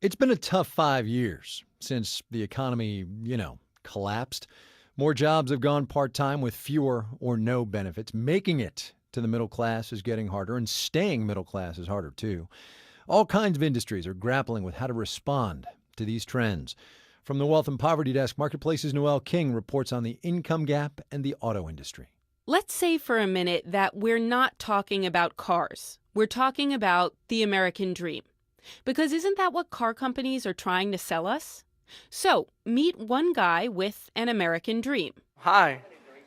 It's been a tough 5 years since the economy, collapsed. More jobs have gone part time with fewer or no benefits. Making it to the middle class is getting harder, and staying middle class is harder too. All kinds of industries are grappling with how to respond to these trends. From the Wealth and Poverty Desk, Marketplace's Noel King reports on the income gap and the auto industry. Let's say for a minute that we're not talking about cars. We're talking about the American dream. Because isn't that what car companies are trying to sell us? So, meet one guy with an American dream. Hi,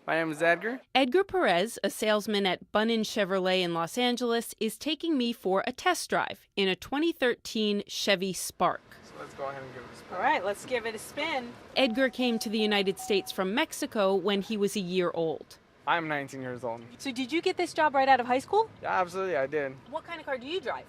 my name is Edgar. Edgar Perez, a salesman at Bunnin Chevrolet in Los Angeles, is taking me for a test drive in a 2013 Chevy Spark. So let's go ahead and give it a spin. All right, let's give it a spin. Edgar came to the United States from Mexico when he was a year old. I'm 19 years old. So did you get this job right out of high school? Yeah, absolutely, I did. What kind of car do you drive?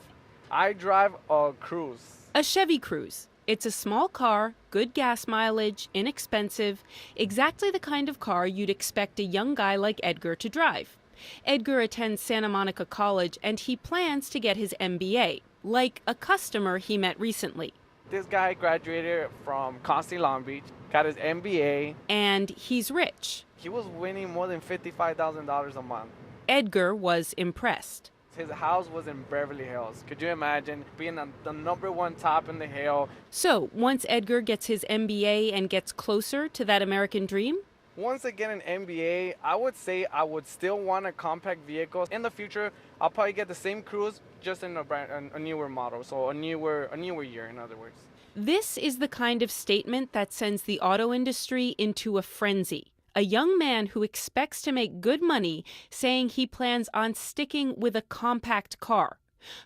I drive a Cruze. A Chevy Cruze. It's a small car, good gas mileage, inexpensive, exactly the kind of car you'd expect a young guy like Edgar to drive. Edgar attends Santa Monica College and he plans to get his MBA, like a customer he met recently. This guy graduated from Constantine Long Beach, got his MBA. And he's rich. He was winning more than $55,000 a month. Edgar was impressed. His house was in Beverly Hills. Could you imagine being on the #1 top in the hill? So, once Edgar gets his MBA and gets closer to that American dream? Once I get an MBA, I would say I would still want a compact vehicle. In the future, I'll probably get the same Cruze, just in a newer model, so a newer year, in other words. This is the kind of statement that sends the auto industry into a frenzy. A young man who expects to make good money saying he plans on sticking with a compact car.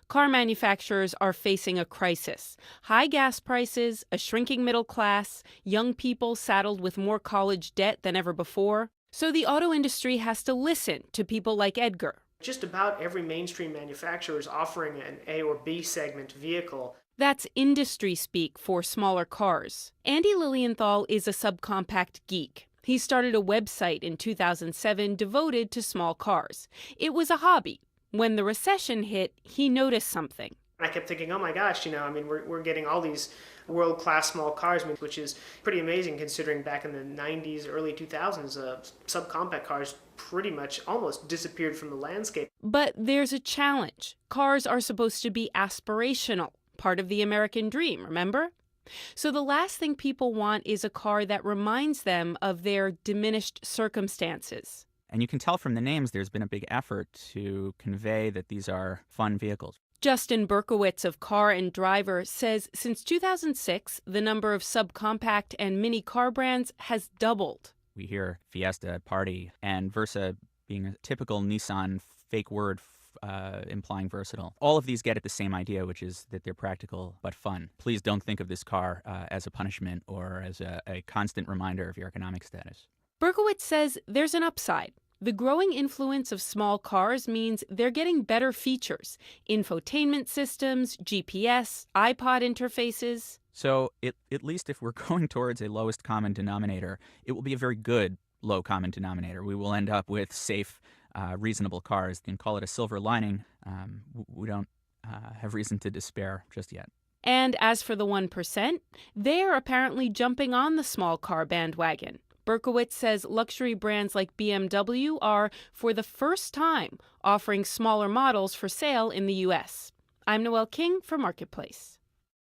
Car manufacturers are facing a crisis. High gas prices, a shrinking middle class, young people saddled with more college debt than ever before. So the auto industry has to listen to people like Edgar. Just about every mainstream manufacturer is offering an A or B segment vehicle. That's industry speak for smaller cars. Andy Lilienthal is a subcompact geek. He started a website in 2007 devoted to small cars. It was a hobby. When the recession hit, he noticed something. I kept thinking, oh my gosh, we're getting all these world-class small cars, which is pretty amazing considering back in the 90s, early 2000s, subcompact cars pretty much almost disappeared from the landscape. But there's a challenge. Cars are supposed to be aspirational, part of the American dream, remember? So the last thing people want is a car that reminds them of their diminished circumstances. And you can tell from the names there's been a big effort to convey that these are fun vehicles. Justin Berkowitz of Car and Driver says since 2006, the number of subcompact and mini car brands has doubled. We hear Fiesta, Party, and Versa being a typical Nissan fake word implying versatile. All of these get at the same idea, which is that they're practical but fun. Please don't think of this car as a punishment or as a constant reminder of your economic status. Berkowitz says there's an upside. The growing influence of small cars means they're getting better features, infotainment systems, GPS, iPod interfaces. So at least if we're going towards a lowest common denominator, it will be a very good low common denominator. We will end up with safe, reasonable cars. You can call it a silver lining. We don't have reason to despair just yet. And as for the 1%, they're apparently jumping on the small car bandwagon. Berkowitz says luxury brands like BMW are, for the first time, offering smaller models for sale in the U.S. I'm Noel King for Marketplace.